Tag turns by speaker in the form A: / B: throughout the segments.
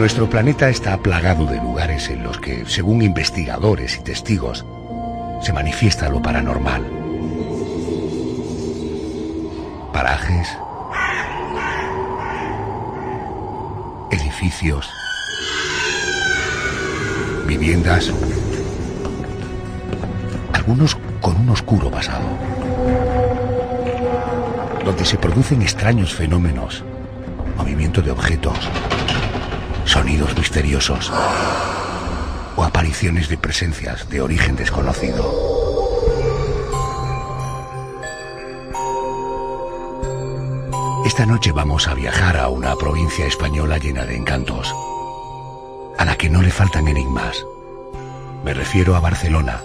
A: Nuestro planeta está plagado de lugares en los que, según investigadores y testigos, se manifiesta lo paranormal. Parajes, edificios, viviendas, algunos con un oscuro pasado, donde se producen extraños fenómenos, movimiento de objetos, sonidos misteriosos o apariciones de presencias de origen desconocido. Esta noche vamos a viajar a una provincia española llena de encantos, a la que no le faltan enigmas. Me refiero a Barcelona,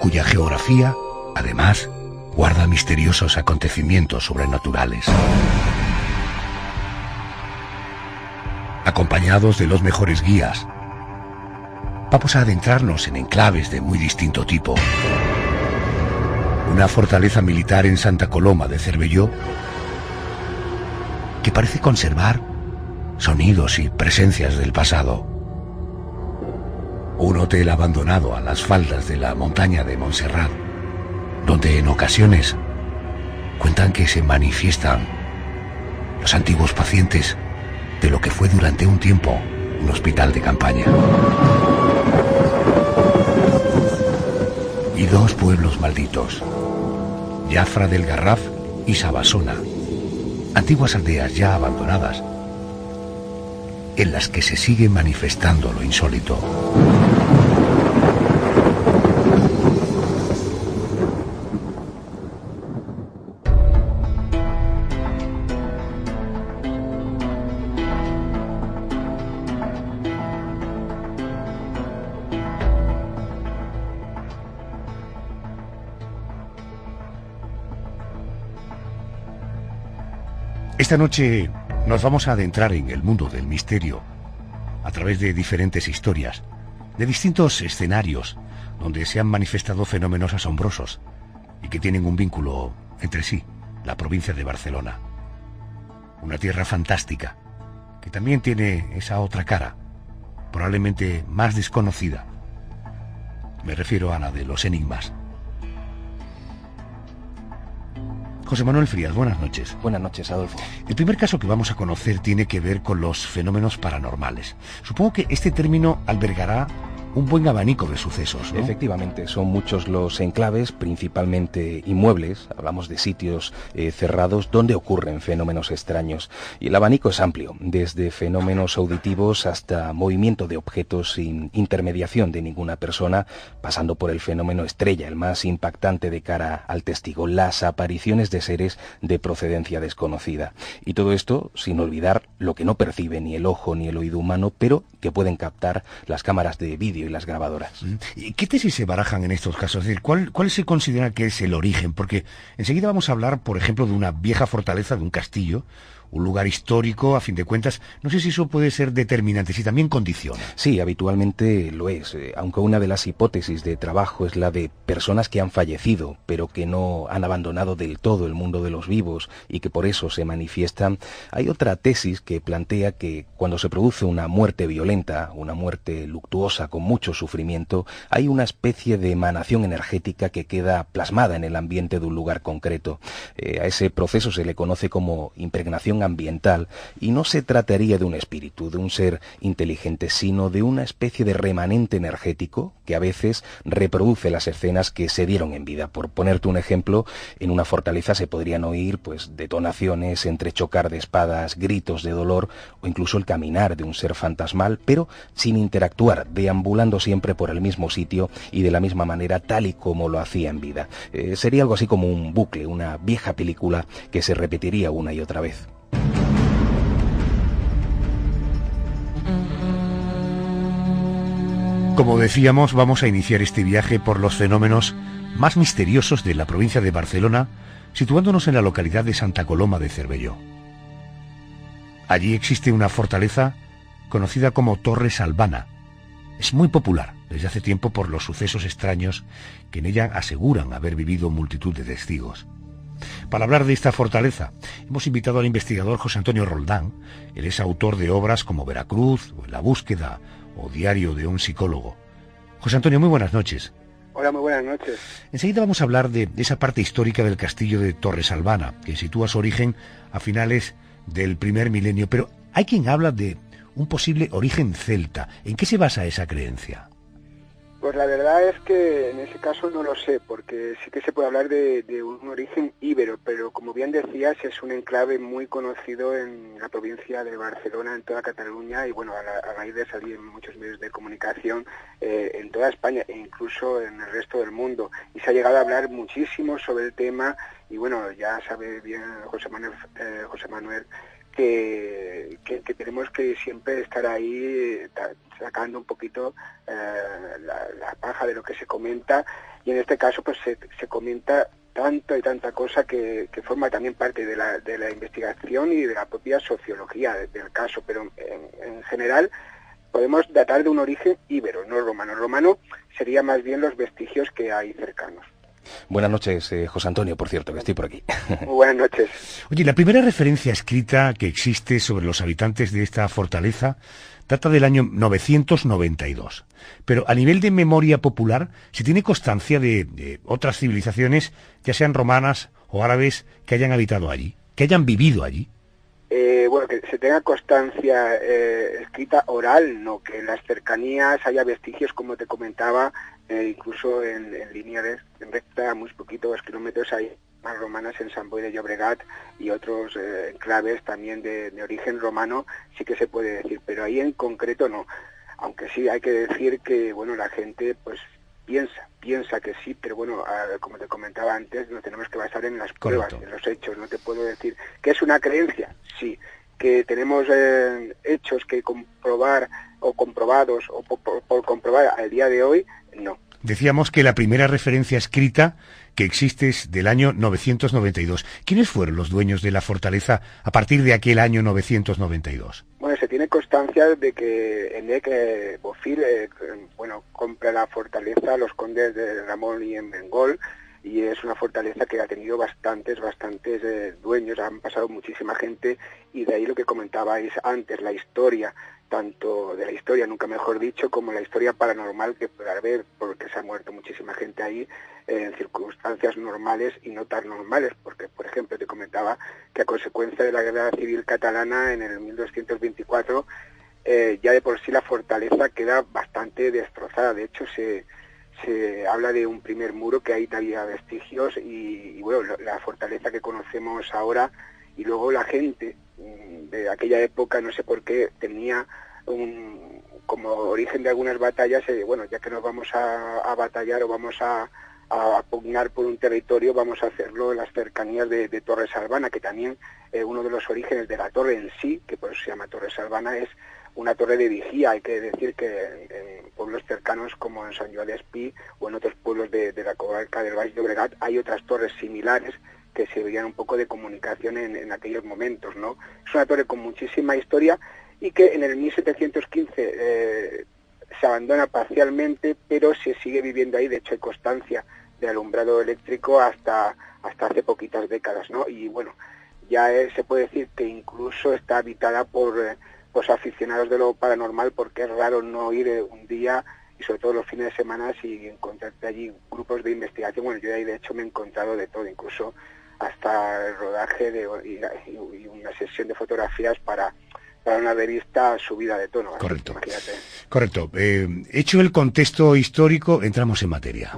A: cuya geografía, además, guarda misteriosos acontecimientos sobrenaturales. Acompañados de los mejores guías, vamos a adentrarnos en enclaves de muy distinto tipo. Una fortaleza militar en Santa Coloma de Cervelló, que parece conservar sonidos y presencias del pasado. Un hotel abandonado a las faldas de la montaña de Montserrat, donde en ocasiones cuentan que se manifiestan los antiguos pacientes de lo que fue durante un tiempo un hospital de campaña. Y dos pueblos malditos, Jafra del Garraf y Sabasona, antiguas aldeas ya abandonadas, en las que se sigue manifestando lo insólito. Esta noche nos vamos a adentrar en el mundo del misterio a través de diferentes historias, de distintos escenarios donde se han manifestado fenómenos asombrosos y que tienen un vínculo entre sí, la provincia de Barcelona. Una tierra fantástica que también tiene esa otra cara, probablemente más desconocida. Me refiero a la de los enigmas. José Manuel Frías, buenas noches.
B: Buenas noches, Adolfo.
A: El primer caso que vamos a conocer tiene que ver con los fenómenos paranormales. Supongo que este término albergará un buen abanico de sucesos, ¿no?
B: Efectivamente, son muchos los enclaves, principalmente inmuebles, hablamos de sitios cerrados donde ocurren fenómenos extraños. Y el abanico es amplio, desde fenómenos auditivos hasta movimiento de objetos sin intermediación de ninguna persona, pasando por el fenómeno estrella, el más impactante de cara al testigo, las apariciones de seres de procedencia desconocida. Y todo esto sin olvidar lo que no percibe ni el ojo ni el oído humano, pero que pueden captar las cámaras de vídeo y las grabadoras.
A: ¿Y qué tesis se barajan en estos casos? Es decir, ¿cuál se considera que es el origen? Porque enseguida vamos a hablar, por ejemplo, de una vieja fortaleza, de un castillo, un lugar histórico, a fin de cuentas. No sé si eso puede ser determinante, si también condiciona.
B: Sí, habitualmente lo es, aunque una de las hipótesis de trabajo es la de personas que han fallecido, pero que no han abandonado del todo el mundo de los vivos y que por eso se manifiestan. Hay otra tesis que plantea que cuando se produce una muerte violenta, una muerte luctuosa con mucho sufrimiento, hay una especie de emanación energética que queda plasmada en el ambiente de un lugar concreto. A ese proceso se le conoce como impregnación ambiental, y no se trataría de un espíritu, de un ser inteligente, sino de una especie de remanente energético que a veces reproduce las escenas que se dieron en vida. Por ponerte un ejemplo, en una fortaleza se podrían oír detonaciones, entrechocar de espadas, gritos de dolor o incluso el caminar de un ser fantasmal, pero sin interactuar, deambulando siempre por el mismo sitio y de la misma manera tal y como lo hacía en vida. Sería algo así como un bucle, una vieja película que se repetiría una y otra vez.
A: Como decíamos, vamos a iniciar este viaje por los fenómenos más misteriosos de la provincia de Barcelona, situándonos en la localidad de Santa Coloma de Cervelló. Allí existe una fortaleza conocida como Torre Salvana. Es muy popular desde hace tiempo por los sucesos extraños que en ella aseguran haber vivido multitud de testigos. Para hablar de esta fortaleza, hemos invitado al investigador José Antonio Roldán. Él es autor de obras como Veracruz, o La búsqueda, o Diario de un psicólogo. José Antonio, muy buenas noches.
C: Hola, muy buenas noches.
A: Enseguida vamos a hablar de esa parte histórica del castillo de Torresalvana, que sitúa su origen a finales del primer milenio, pero hay quien habla de un posible origen celta. ¿En qué se basa esa creencia?
C: Pues la verdad es que en ese caso no lo sé, porque sí que se puede hablar de un origen íbero, pero como bien decías, es un enclave muy conocido en la provincia de Barcelona, en toda Cataluña, y bueno, a raíz de salir en muchos medios de comunicación en toda España e incluso en el resto del mundo. Y se ha llegado a hablar muchísimo sobre el tema, y bueno, ya sabe bien José Manuel que tenemos que siempre estar ahí sacando un poquito la paja de lo que se comenta, y en este caso pues se comenta tanto y tanta cosa que forma también parte de la investigación y de la propia sociología del caso, pero en general podemos datar de un origen íbero, no romano. Romano sería más bien los vestigios que hay cercanos.
B: Buenas noches, José Antonio, por cierto, que estoy por aquí.
C: Muy buenas noches.
A: Oye, la primera referencia escrita que existe sobre los habitantes de esta fortaleza data del año 992. Pero a nivel de memoria popular, ¿se tiene constancia de otras civilizaciones, ya sean romanas o árabes, que hayan habitado allí, que hayan vivido allí?
C: Bueno, que se tenga constancia escrita oral, no, que en las cercanías haya vestigios, como te comentaba, incluso en línea recta, muy poquitos kilómetros, hay más romanas en Sant Boi de Llobregat y otros enclaves también de origen romano, sí que se puede decir, pero ahí en concreto no. Aunque sí hay que decir que, bueno, la gente pues piensa que sí, pero bueno, como te comentaba antes, nos tenemos que basar en las pruebas,
A: Correcto.
C: en los hechos. No te puedo decir que es una creencia, sí, que tenemos hechos que comprobar o comprobados o por comprobar al día de hoy, no.
A: Decíamos que la primera referencia escrita que existe es del año 992. ¿Quiénes fueron los dueños de la fortaleza a partir de aquel año 992?
C: Bueno, se tiene constancia de que Enec Bofil, compra la fortaleza a los condes de Ramón y en Bengol, y es una fortaleza que ha tenido bastantes dueños, han pasado muchísima gente, y de ahí lo que comentabais antes, la historia, tanto de la historia, nunca mejor dicho, como la historia paranormal que puede haber, porque se ha muerto muchísima gente ahí en circunstancias normales y no tan normales, porque, por ejemplo, te comentaba que a consecuencia de la Guerra Civil Catalana en el 1224, ya de por sí la fortaleza queda bastante destrozada. De hecho, se habla de un primer muro que ahí había vestigios y bueno, la fortaleza que conocemos ahora, y luego la gente de aquella época, no sé por qué, tenía como origen de algunas batallas, ya que nos vamos a batallar o vamos a pugnar por un territorio, vamos a hacerlo en las cercanías de Torresalvana, que también uno de los orígenes de la torre en sí, que por eso se llama Torresalvana, es una torre de vigía. Hay que decir que en pueblos cercanos como en Sant Joan d'Espí o en otros pueblos de la comarca del Baix Llobregat hay otras torres similares que servían un poco de comunicación en aquellos momentos, ¿no? Es una torre con muchísima historia y que en el 1715 se abandona parcialmente, pero se sigue viviendo ahí. De hecho, hay constancia de alumbrado eléctrico hasta hace poquitas décadas, ¿no? Y bueno, ya se puede decir que incluso está habitada por los aficionados de lo paranormal, porque es raro no ir un día, y sobre todo los fines de semana, y encontrarte allí grupos de investigación. Bueno, yo ahí de hecho me he encontrado de todo, incluso hasta el rodaje y una sesión de fotografías para una revista subida de tono.
A: Correcto.
C: Así, imagínate.
A: Correcto. Hecho el contexto histórico, entramos en materia.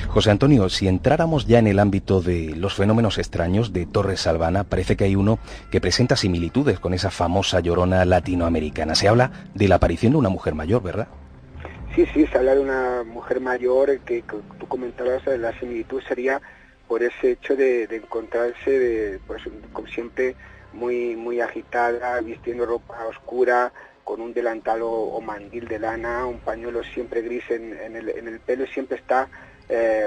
B: José Antonio, si entráramos ya en el ámbito de los fenómenos extraños de Torresalvana, parece que hay uno que presenta similitudes con esa famosa llorona latinoamericana. Se habla de la aparición de una mujer mayor, ¿verdad?
C: Sí, se habla de una mujer mayor que tú comentabas, la similitud sería por ese hecho de encontrarse, pues como siempre, muy agitada, vistiendo ropa oscura, con un delantal o mandil de lana, un pañuelo siempre gris en el pelo, siempre está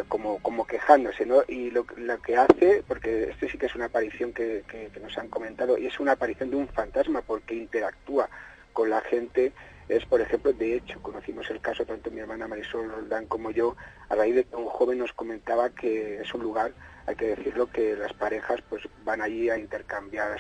C: como quejándose, ¿no? Y lo que hace, porque esto sí que es una aparición que nos han comentado, y es una aparición de un fantasma porque interactúa con la gente es, por ejemplo, de hecho, conocimos el caso, tanto mi hermana Marisol Roldán como yo, a raíz de que un joven nos comentaba que es un lugar, hay que decirlo, que las parejas pues van allí a intercambiar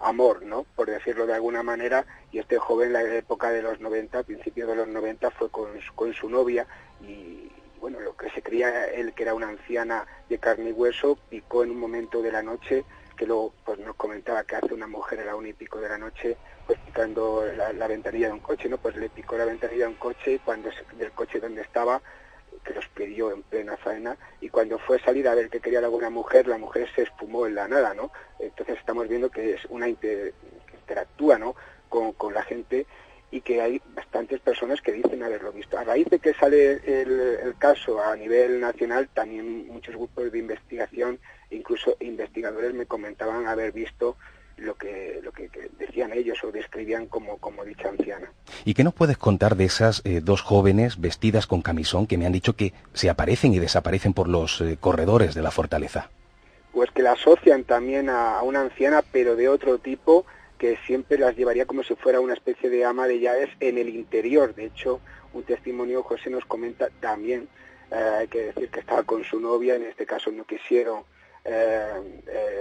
C: amor, ¿no? Por decirlo de alguna manera, y este joven en la época de los 90, a principios de los 90, fue con su novia, y bueno, lo que se creía él que era una anciana de carne y hueso, picó en un momento de la noche, que luego pues nos comentaba que hace una mujer a la 1:00 de la noche, pues picando la ventanilla de un coche, ¿no? Pues le picó la ventanilla de un coche, y cuando del coche donde estaba, que los pidió en plena faena, y cuando fue a salir a ver qué quería alguna mujer, la mujer se esfumó en la nada, ¿no? Entonces estamos viendo que es una que interactúa, ¿no? con la gente, y que hay bastantes personas que dicen haberlo visto. A raíz de que sale el caso a nivel nacional, también muchos grupos de investigación, incluso investigadores, me comentaban haber visto lo que decían ellos o describían como dicha anciana.
B: ¿Y qué nos puedes contar de esas dos jóvenes vestidas con camisón que me han dicho que se aparecen y desaparecen por los corredores de la fortaleza?
C: Pues que la asocian también a una anciana, pero de otro tipo, que siempre las llevaría como si fuera una especie de ama de llaves en el interior. De hecho, un testimonio, José nos comenta también, hay que decir que estaba con su novia, en este caso no quisieron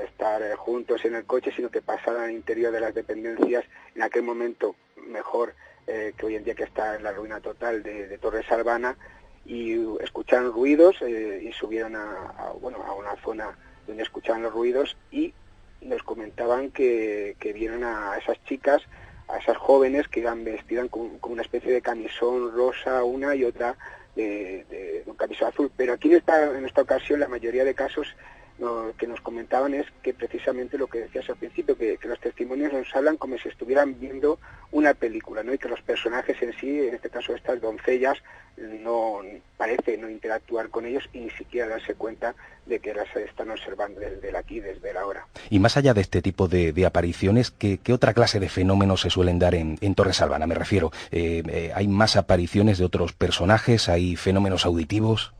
C: estar juntos en el coche, sino que pasaron al interior de las dependencias, en aquel momento mejor que hoy en día, que está en la ruina total de Torres Albana, y escucharon ruidos y subieron a una zona donde escuchaban los ruidos, y nos comentaban que vieron a esas chicas, a esas jóvenes que iban vestidas con una especie de camisón rosa una y otra de un camisón azul. Pero aquí en esta ocasión la mayoría de casos que nos comentaban es que precisamente lo que decías al principio, que los testimonios nos hablan como si estuvieran viendo una película, ¿no? Y que los personajes en sí, en este caso estas doncellas, no parece no interactuar con ellos y ni siquiera darse cuenta de que las están observando desde el aquí, desde el ahora.
B: Y más allá de este tipo de apariciones, ¿qué otra clase de fenómenos se suelen dar en Torres Albana? Me refiero, ¿hay más apariciones de otros personajes? ¿Hay fenómenos auditivos?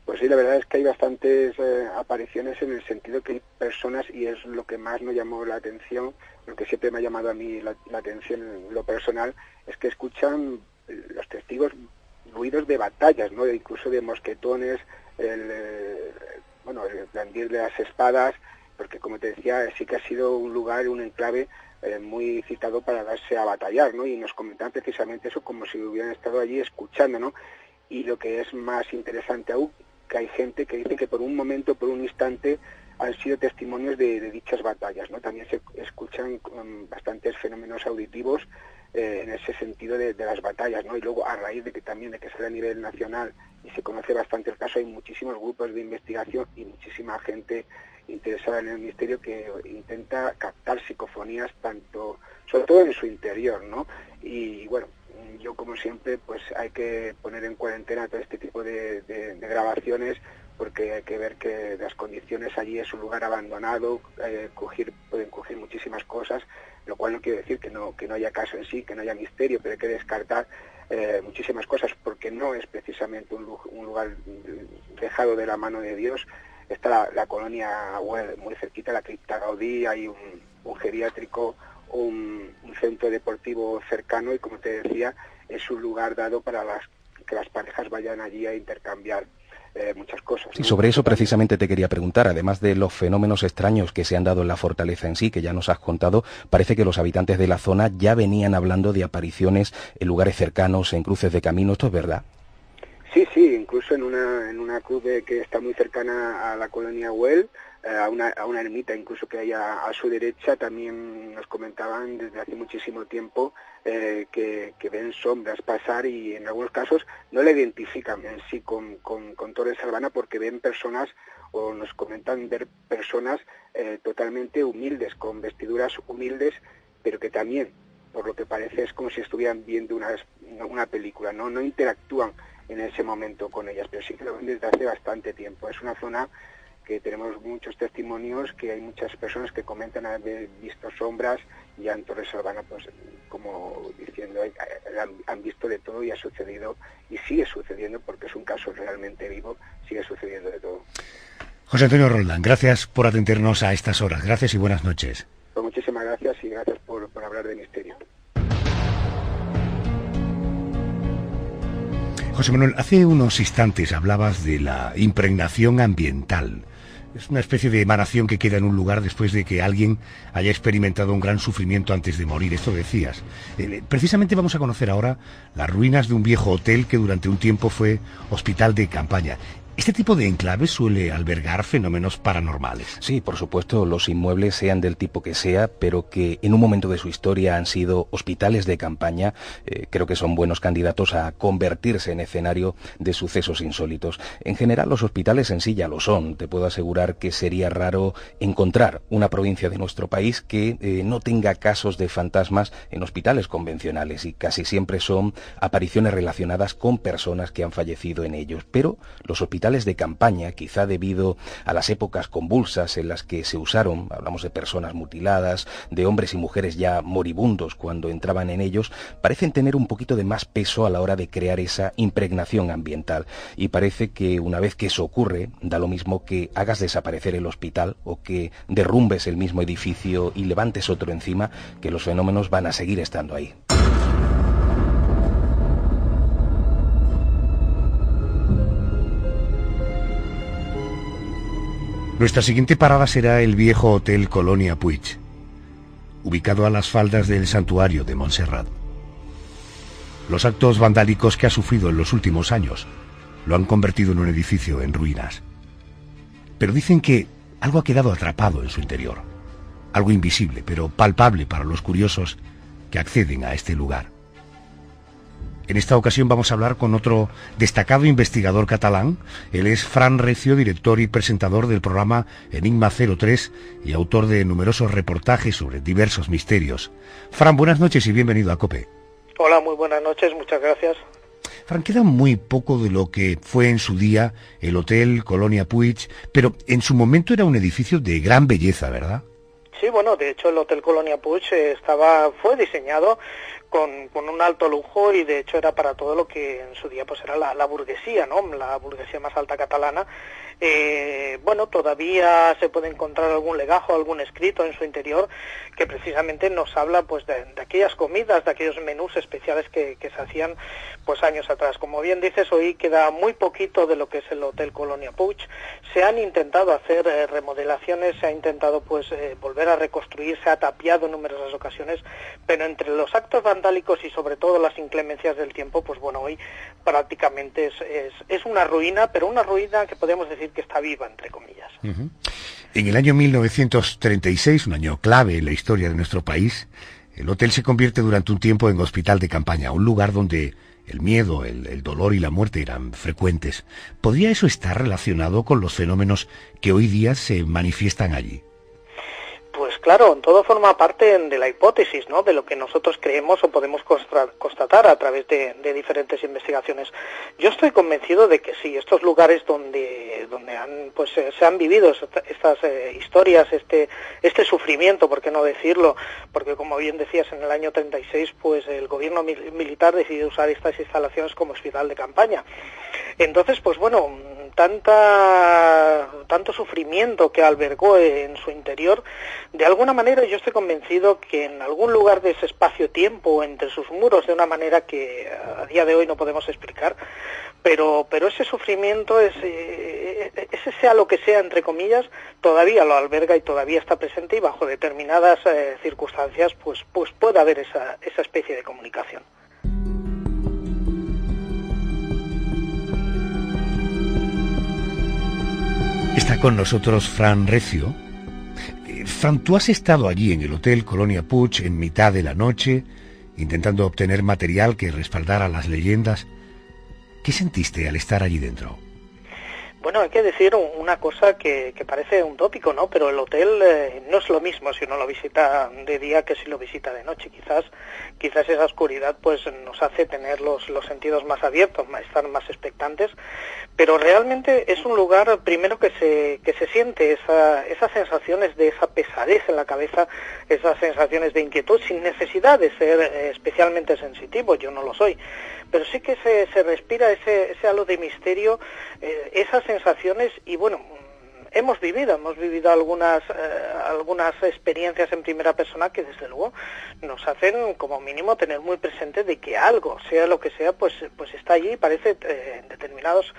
C: Pues sí, la verdad es que hay bastantes apariciones, en el sentido que hay personas, y es lo que más nos llamó la atención, lo que siempre me ha llamado a mí la atención en lo personal, es que escuchan los testigos ruidos de batallas, ¿no? Incluso de mosquetones, el blandir de las espadas, porque como te decía, sí que ha sido un lugar, un enclave muy citado para darse a batallar, ¿no? Y nos comentaban precisamente eso, como si hubieran estado allí escuchando, ¿no? Y lo que es más interesante aún, que hay gente que dice que por un momento, por un instante, han sido testimonios de dichas batallas, ¿no? También se escuchan bastantes fenómenos auditivos en ese sentido de las batallas, ¿no? Y luego, a raíz de que sale a nivel nacional y se conoce bastante el caso, hay muchísimos grupos de investigación y muchísima gente interesada en el misterio que intenta captar psicofonías, sobre todo en su interior, ¿no? Y bueno, yo como siempre pues hay que poner en cuarentena todo este tipo de grabaciones, porque hay que ver que las condiciones allí, es un lugar abandonado, pueden coger muchísimas cosas, lo cual no quiere decir que no haya caso en sí, que no haya misterio, pero hay que descartar muchísimas cosas, porque no es precisamente un lugar dejado de la mano de Dios. Está la colonia Güell muy cerquita, la cripta Gaudí, hay un geriátrico, un centro deportivo cercano, y como te decía, es un lugar dado para que las parejas vayan allí a intercambiar muchas cosas, ¿no?
B: Sí, sobre eso precisamente te quería preguntar. Además de los fenómenos extraños que se han dado en la fortaleza en sí, que ya nos has contado, parece que los habitantes de la zona ya venían hablando de apariciones en lugares cercanos, en cruces de camino. ¿Esto es verdad?
C: Sí, incluso en una cruz que está muy cercana a la colonia Güell, a una ermita incluso que hay a su derecha, también nos comentaban desde hace muchísimo tiempo que ven sombras pasar, y en algunos casos no la identifican en sí con Torres Albana, porque ven personas, o nos comentan ver personas totalmente humildes, con vestiduras humildes, pero que también, por lo que parece, es como si estuvieran viendo una película, no interactúan en ese momento con ellas, pero sí que lo ven desde hace bastante tiempo. Es una zona que tenemos muchos testimonios, que hay muchas personas que comentan haber visto sombras, y en Torres Albana, pues como diciendo, han visto de todo, y ha sucedido y sigue sucediendo, porque es un caso realmente vivo, sigue sucediendo de todo.
A: José Antonio Roldán, gracias por atendernos a estas horas. Gracias y buenas noches.
C: Pues muchísimas gracias, y gracias por hablar de misterio.
A: José Manuel, hace unos instantes hablabas de la impregnación ambiental. Es una especie de emanación que queda en un lugar después de que alguien haya experimentado un gran sufrimiento antes de morir. Esto decías. Precisamente vamos a conocer ahora las ruinas de un viejo hotel que durante un tiempo fue hospital de campaña. ¿Este tipo de enclaves suele albergar fenómenos paranormales?
B: Sí, por supuesto, los inmuebles, sean del tipo que sea, pero que en un momento de su historia han sido hospitales de campaña, creo que son buenos candidatos a convertirse en escenario de sucesos insólitos. En general, los hospitales en sí ya lo son. Te puedo asegurar que sería raro encontrar una provincia de nuestro país que no tenga casos de fantasmas en hospitales convencionales, y casi siempre son apariciones relacionadas con personas que han fallecido en ellos. Pero los hospitales de campaña, quizá debido a las épocas convulsas en las que se usaron, hablamos de personas mutiladas, de hombres y mujeres ya moribundos cuando entraban en ellos, parecen tener un poquito de más peso a la hora de crear esa impregnación ambiental. Y parece que una vez que eso ocurre, da lo mismo que hagas desaparecer el hospital o que derrumbes el mismo edificio y levantes otro encima, que los fenómenos van a seguir estando ahí.
A: Nuestra siguiente parada será el viejo Hotel Colonia Puig, ubicado a las faldas del santuario de Montserrat. Los actos vandálicos que ha sufrido en los últimos años lo han convertido en un edificio en ruinas. Pero dicen que algo ha quedado atrapado en su interior, algo invisible pero palpable para los curiosos que acceden a este lugar. En esta ocasión vamos a hablar con otro destacado investigador catalán. Él es Fran Recio, director y presentador del programa Enigma 03 y autor de numerosos reportajes sobre diversos misterios. Fran, buenas noches y bienvenido a COPE.
D: Hola, muy buenas noches, muchas gracias.
A: Fran, queda muy poco de lo que fue en su día el Hotel Colonia Puig, pero en su momento era un edificio de gran belleza, ¿verdad?
D: Sí, bueno, de hecho el Hotel Colonia Puig fue diseñado con un alto lujo y de hecho era para todo lo que en su día pues era la burguesía, ¿no? La burguesía más alta catalana. Bueno, todavía se puede encontrar algún legajo, algún escrito en su interior que precisamente nos habla pues de aquellas comidas, de aquellos menús especiales que se hacían pues años atrás. Como bien dices, hoy queda muy poquito de lo que es el Hotel Colonia Puig. Se han intentado hacer remodelaciones, se ha intentado pues volver a reconstruir, se ha tapiado en numerosas ocasiones, pero entre los actos vandálicos y sobre todo las inclemencias del tiempo, pues bueno, hoy prácticamente es una ruina, pero una ruina que podemos decir que está viva, entre comillas.
A: Uh-huh. En el año 1936, un año clave en la historia de nuestro país, el hotel se convierte durante un tiempo en hospital de campaña, un lugar donde el miedo, el dolor y la muerte eran frecuentes. ¿Podría eso estar relacionado con los fenómenos que hoy día se manifiestan allí?
D: Pues claro, todo forma parte de la hipótesis, ¿no? De lo que nosotros creemos o podemos constatar a través de diferentes investigaciones. Yo estoy convencido de que sí, estos lugares donde se han vivido estas historias, este sufrimiento, ¿por qué no decirlo? Porque como bien decías, en el año 36, pues el gobierno militar decidió usar estas instalaciones como hospital de campaña. Entonces, pues bueno, tanto sufrimiento que albergó en su interior, de alguna manera yo estoy convencido que en algún lugar de ese espacio-tiempo, entre sus muros, de una manera que a día de hoy no podemos explicar, pero ese sufrimiento, ese sea lo que sea, entre comillas, todavía lo alberga y todavía está presente, y bajo determinadas circunstancias pues puede haber esa especie de comunicación.
A: Está con nosotros Fran Recio. Fran, tú has estado allí en el Hotel Colonia Puig en mitad de la noche, intentando obtener material que respaldara las leyendas. ¿Qué sentiste al estar allí dentro?
D: Bueno, hay que decir una cosa que parece un tópico, ¿no? Pero el hotel no es lo mismo si uno lo visita de día que si lo visita de noche. Quizás esa oscuridad pues nos hace tener los sentidos más abiertos, estar más expectantes, pero realmente es un lugar, primero, que se siente esas sensaciones de esa pesadez en la cabeza, esas sensaciones de inquietud, sin necesidad de ser especialmente sensitivo. Yo no lo soy, pero sí que se respira ese halo de misterio, esas sensaciones, y bueno, hemos vivido algunas experiencias en primera persona que desde luego nos hacen como mínimo tener muy presente de que algo, sea lo que sea, pues está allí y parece en determinados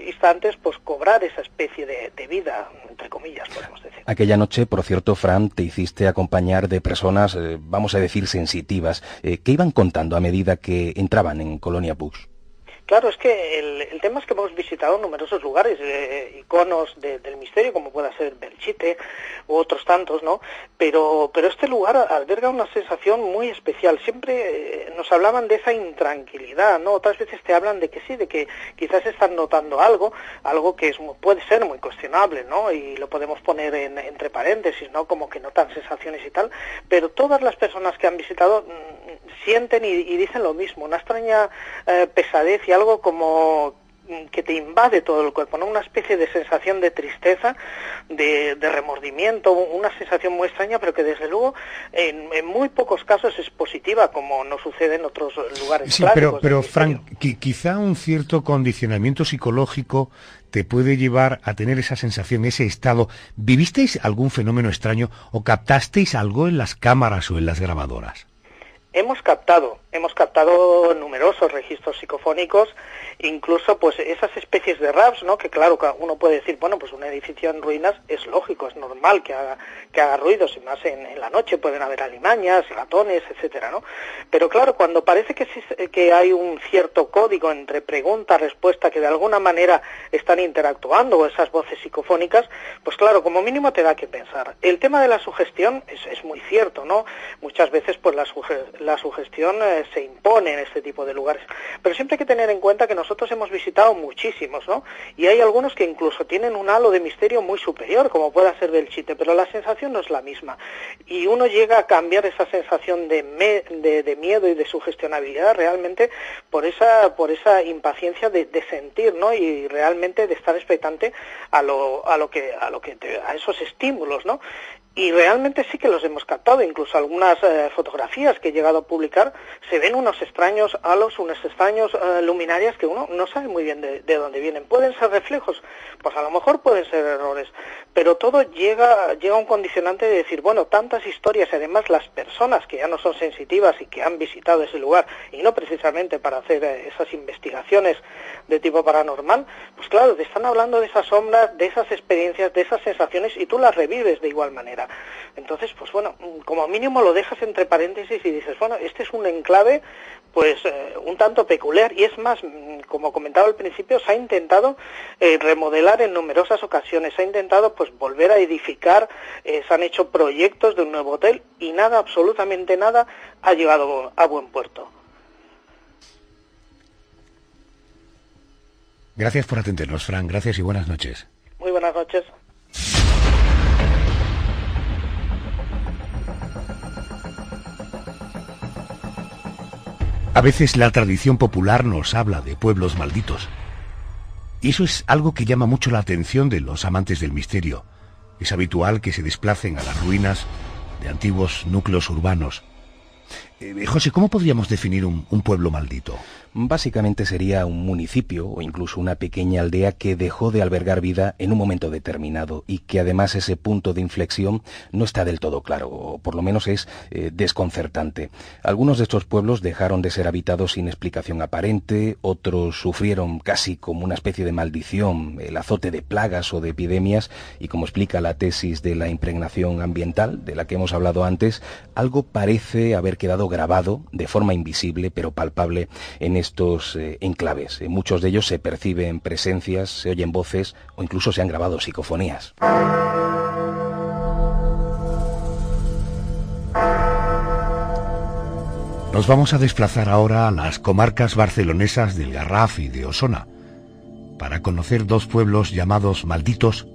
D: instantes pues cobrar esa especie de vida, entre comillas, podemos decir.
B: Aquella noche, por cierto, Fran, te hiciste acompañar de personas, vamos a decir, sensitivas, que iban contando a medida que entraban en Colonia Puig.
D: Claro, es que el tema es que hemos visitado numerosos lugares, iconos del misterio, como pueda ser Belchite u otros tantos, ¿no? Pero este lugar alberga una sensación muy especial. Siempre nos hablaban de esa intranquilidad, ¿no? Otras veces te hablan de que sí, de que quizás están notando algo que puede ser muy cuestionable, ¿no? Y lo podemos poner entre paréntesis, ¿no? Como que notan sensaciones y tal. Pero todas las personas que han visitado sienten y dicen lo mismo, una extraña pesadez y algo como que te invade todo el cuerpo, ¿no? Una especie de sensación de tristeza, de remordimiento, una sensación muy extraña, pero que desde luego en muy pocos casos es positiva, como no sucede en otros lugares.
A: Sí, pero Frank, quizá un cierto condicionamiento psicológico te puede llevar a tener esa sensación, ese estado. ¿Vivisteis algún fenómeno extraño o captasteis algo en las cámaras o en las grabadoras?
D: Hemos captado numerosos registros psicofónicos, incluso pues esas especies de raps, ¿no? Que claro, uno puede decir, bueno, pues un edificio en ruinas es lógico, es normal que haga ruidos, y más en la noche pueden haber alimañas, ratones, etcétera, ¿no? Pero claro, cuando parece que hay un cierto código entre pregunta, respuesta, que de alguna manera están interactuando, o esas voces psicofónicas, pues claro, como mínimo te da que pensar. El tema de la sugestión es muy cierto, ¿no? Muchas veces pues la sugestión se impone en este tipo de lugares, pero siempre hay que tener en cuenta que nosotros hemos visitado muchísimos, ¿no? Y hay algunos que incluso tienen un halo de misterio muy superior, como pueda ser Belchite, pero la sensación no es la misma, y uno llega a cambiar esa sensación de miedo y de sugestionabilidad realmente por esa impaciencia de sentir, ¿no? Y realmente de estar expectante a esos estímulos, ¿no? Y realmente sí que los hemos captado, incluso algunas fotografías que he llegado a publicar, se ven unos extraños halos, unos extraños luminarias que uno no sabe muy bien de dónde vienen. ¿Pueden ser reflejos? Pues a lo mejor pueden ser errores, pero todo llega a un condicionante de decir, bueno, tantas historias, y además las personas que ya no son sensitivas y que han visitado ese lugar, y no precisamente para hacer esas investigaciones de tipo paranormal, pues claro, te están hablando de esas sombras, de esas experiencias, de esas sensaciones, y tú las revives de igual manera. Entonces, pues bueno, como mínimo lo dejas entre paréntesis y dices, bueno, este es un enclave pues un tanto peculiar, y es más, como comentaba al principio, se ha intentado remodelar en numerosas ocasiones, se ha intentado pues volver a edificar, se han hecho proyectos de un nuevo hotel y nada, absolutamente nada, ha llegado a buen puerto.
A: Gracias por atendernos, Fran, gracias y buenas noches.
D: Muy buenas noches.
A: A veces la tradición popular nos habla de pueblos malditos. Y eso es algo que llama mucho la atención de los amantes del misterio. Es habitual que se desplacen a las ruinas de antiguos núcleos urbanos. José, ¿cómo podríamos definir un pueblo maldito?
B: Básicamente sería un municipio o incluso una pequeña aldea que dejó de albergar vida en un momento determinado y que además ese punto de inflexión no está del todo claro, o por lo menos es desconcertante. Algunos de estos pueblos dejaron de ser habitados sin explicación aparente, otros sufrieron casi como una especie de maldición, el azote de plagas o de epidemias, y como explica la tesis de la impregnación ambiental, de la que hemos hablado antes, algo parece haber quedado grabado de forma invisible pero palpable en estos enclaves. En muchos de ellos se perciben presencias, se oyen voces o incluso se han grabado psicofonías.
A: Nos vamos a desplazar ahora a las comarcas barcelonesas del Garraf y de Osona para conocer dos pueblos llamados malditos,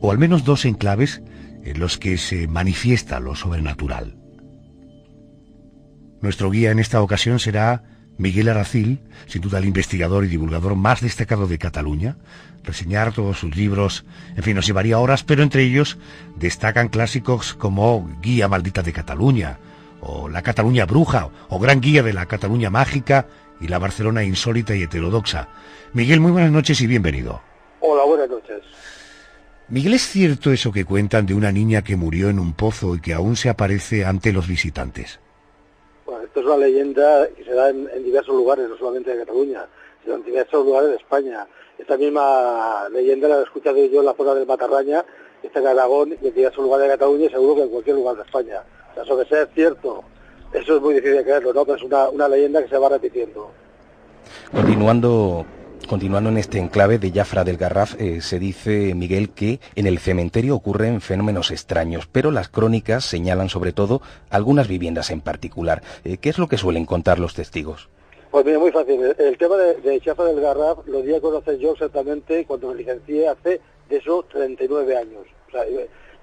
A: o al menos dos enclaves en los que se manifiesta lo sobrenatural. Nuestro guía en esta ocasión será Miguel Aracil, sin duda el investigador y divulgador más destacado de Cataluña. Reseñar todos sus libros, en fin, nos llevaría horas, pero entre ellos destacan clásicos como Guía Maldita de Cataluña, o La Cataluña Bruja, o Gran Guía de la Cataluña Mágica y la Barcelona Insólita y Heterodoxa. Miguel, muy buenas noches y bienvenido.
E: Hola, buenas noches.
A: Miguel, ¿es cierto eso que cuentan de una niña que murió en un pozo y que aún se aparece ante los visitantes?
E: Bueno, esto es una leyenda que se da en diversos lugares, no solamente de Cataluña, sino en diversos lugares de España. Esta misma leyenda la he escuchado yo en la zona del Matarraña, que está en Aragón, y en diversos lugares de Cataluña, y seguro que en cualquier lugar de España. O sea, eso de ser cierto, eso es muy difícil de creerlo, ¿no? Pero es una leyenda que se va repitiendo.
B: Continuando en este enclave de Jafra del Garraf, se dice, Miguel, que en el cementerio ocurren fenómenos extraños, pero las crónicas señalan sobre todo algunas viviendas en particular. ¿Qué es lo que suelen contar los testigos?
E: Pues mira, muy fácil. El tema de Jafra del Garraf lo di a conocer yo exactamente cuando me licencié hace de esos 39 años. O sea,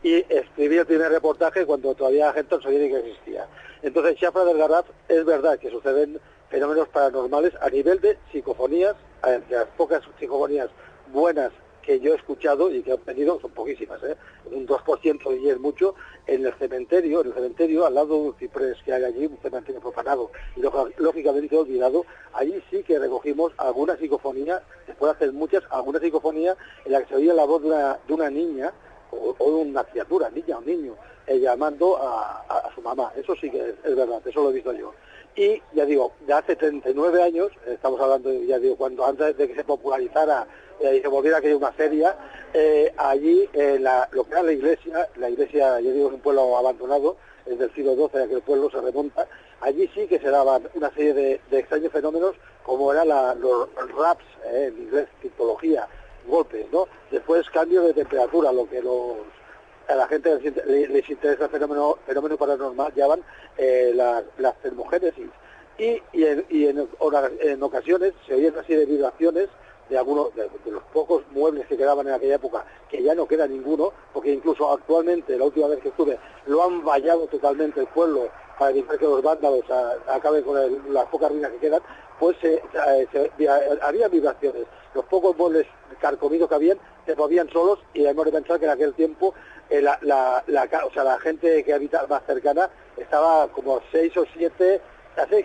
E: y escribí el primer reportaje cuando todavía la gente no sabía ni que existía. Entonces, Jafra del Garraf es verdad que suceden fenómenos paranormales a nivel de psicofonías, de las pocas psicofonías buenas que yo he escuchado y que he obtenido, son poquísimas, un 2% y es mucho, en el cementerio, al lado de un ciprés que hay allí, un cementerio profanado y lógicamente olvidado, allí sí que recogimos alguna psicofonía, después de hacer muchas, alguna psicofonía en la que se oía la voz de una niña, o de una criatura, niña o niño, llamando a su mamá. Eso sí que es verdad, eso lo he visto yo. Y ya digo, de hace 39 años, estamos hablando, ya digo, cuando antes de que se popularizara y se volviera aquella una feria, allí lo que era la iglesia, ya digo, es un pueblo abandonado, es del siglo XII, aquel pueblo se remonta, allí sí que se daban una serie de extraños fenómenos, como eran los raps, en inglés, criptología, golpes, ¿no? Después cambio de temperatura, lo que a la gente les interesa el fenómeno paranormal, llaman las termogénesis. Y en ocasiones se oyen así de vibraciones de algunos de los pocos muebles que quedaban en aquella época, que ya no queda ninguno, porque incluso actualmente, la última vez que estuve, lo han vallado totalmente el pueblo para evitar que los vándalos acaben con las pocas ruinas que quedan, pues había vibraciones. Los pocos muebles carcomidos que habían se movían solos, y hemos de pensar que en aquel tiempo la gente que habita más cercana estaba como 6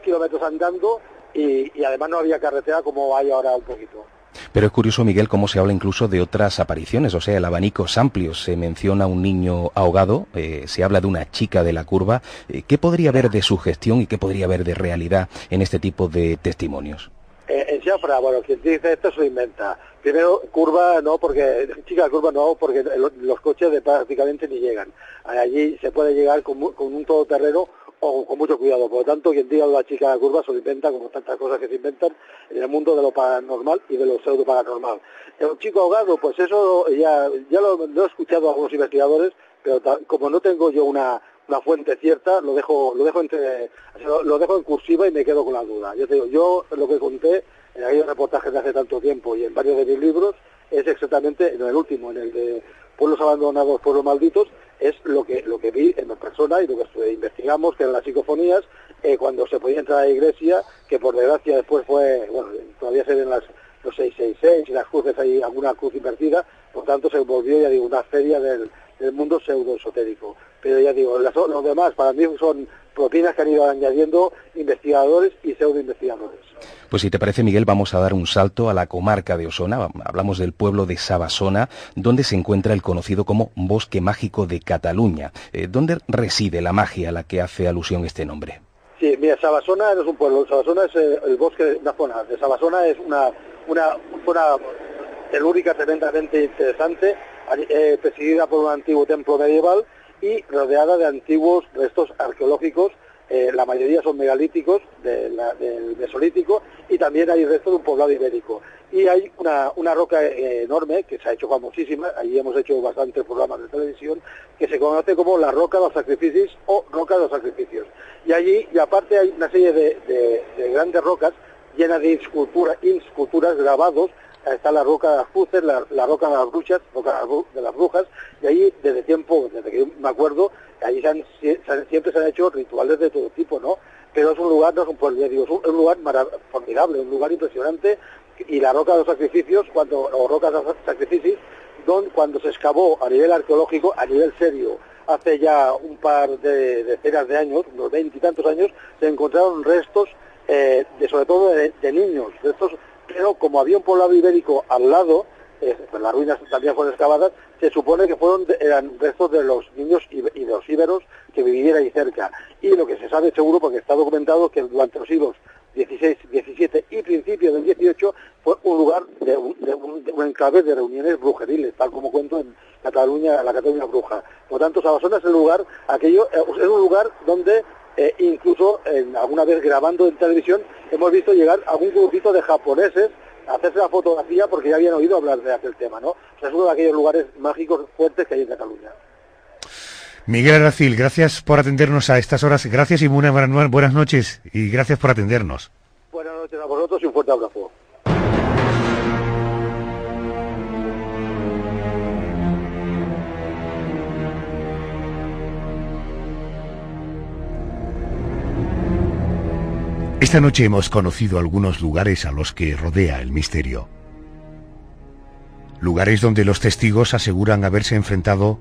E: kilómetros andando, y además no había carretera como hay ahora un poquito.
B: Pero es curioso, Miguel, cómo se habla incluso de otras apariciones, o sea, el abanico es amplio. Se menciona un niño ahogado, se habla de una chica de la curva. ¿Qué podría haber de sugestión y qué podría haber de realidad en este tipo de testimonios?
E: En Jafra, bueno, quien dice esto se lo inventa. Primero, curva no, porque chica de curva no, porque los coches prácticamente ni llegan. Allí se puede llegar con un todoterreno o con mucho cuidado. Por lo tanto, quien diga la chica de curva se lo inventa, como tantas cosas que se inventan en el mundo de lo paranormal y de lo pseudo paranormal. Un chico ahogado, pues eso ya lo he escuchado a algunos investigadores, pero como no tengo yo una fuente cierta, lo dejo en cursiva y me quedo con la duda. Yo te digo, yo lo que conté en aquellos reportajes de hace tanto tiempo y en varios de mis libros es exactamente, en el último, en el de Pueblos Abandonados, Pueblos Malditos, es lo que vi en persona y lo que investigamos, que eran las psicofonías, cuando se podía entrar a la iglesia, que por desgracia después todavía se ven los 666 y las cruces, hay alguna cruz invertida, por tanto se volvió, ya digo, una feria del mundo pseudo-esotérico. Pero ya digo, los demás para mí son propinas que han ido añadiendo investigadores y pseudo-investigadores.
B: Pues si te parece, Miguel, vamos a dar un salto a la comarca de Osona. Hablamos del pueblo de Sabasona, donde se encuentra el conocido como Bosque Mágico de Cataluña. ¿Dónde reside la magia a la que hace alusión este nombre? Sí,
E: mira, Sabasona no es un pueblo, Sabasona es el bosque, una zona. De Sabasona es una zona telúrica tremendamente interesante, presidida por un antiguo templo medieval y rodeada de antiguos restos arqueológicos. La mayoría son megalíticos del Mesolítico, y también hay restos de un poblado ibérico. Y hay una roca enorme, que se ha hecho famosísima, allí hemos hecho bastantes programas de televisión, que se conoce como la Roca de los Sacrificios o Roca de los Sacrificios. Y allí, y aparte, hay una serie de grandes rocas llenas de insculturas, grabados. Está la roca de las cruces, la roca de las bruchas, roca de las brujas, y ahí desde que yo me acuerdo, allí siempre se han hecho rituales de todo tipo, ¿no? Pero es un lugar, no es un pueblo, digo, es un lugar formidable, un lugar impresionante, y la roca de los sacrificios, o rocas de los sacrificios, cuando se excavó a nivel arqueológico, a nivel serio, hace ya un par de decenas de años, unos 20 y tantos años, se encontraron restos, sobre todo de niños, restos. Pero como había un poblado ibérico al lado, pues las ruinas también fueron excavadas, se supone que eran restos de los niños y de los íberos que vivían ahí cerca. Y lo que se sabe seguro, porque está documentado, que durante los siglos XVI, XVII y principios del XVIII fue un lugar de un enclave de reuniones brujeriles, tal como cuento en Cataluña, la Cataluña bruja. Por tanto, Sabassona es el lugar, es un lugar donde incluso alguna vez grabando en televisión hemos visto llegar algún grupito de japoneses a hacerse la fotografía porque ya habían oído hablar de aquel tema, ¿no? O sea, es uno de aquellos lugares mágicos fuertes que hay en Cataluña.
A: Miguel Aracil, gracias por atendernos a estas horas, gracias y buenas noches, y gracias por atendernos.
E: Buenas noches a vosotros y un fuerte abrazo.
A: Esta noche hemos conocido algunos lugares a los que rodea el misterio. Lugares donde los testigos aseguran haberse enfrentado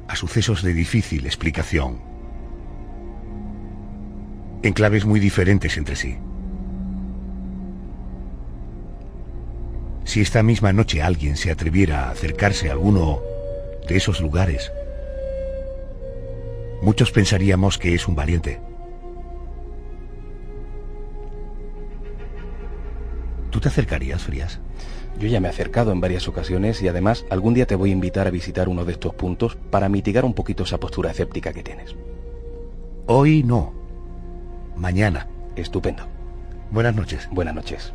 A: a sucesos de difícil explicación. Enclaves muy diferentes entre sí. Si esta misma noche alguien se atreviera a acercarse a alguno de esos lugares, muchos pensaríamos que es un valiente. ¿Tú te acercarías, Frías?
B: Yo ya me he acercado en varias ocasiones y además algún día te voy a invitar a visitar uno de estos puntos para mitigar un poquito esa postura escéptica que tienes.
A: Hoy no. Mañana.
B: Estupendo.
A: Buenas noches.
B: Buenas noches.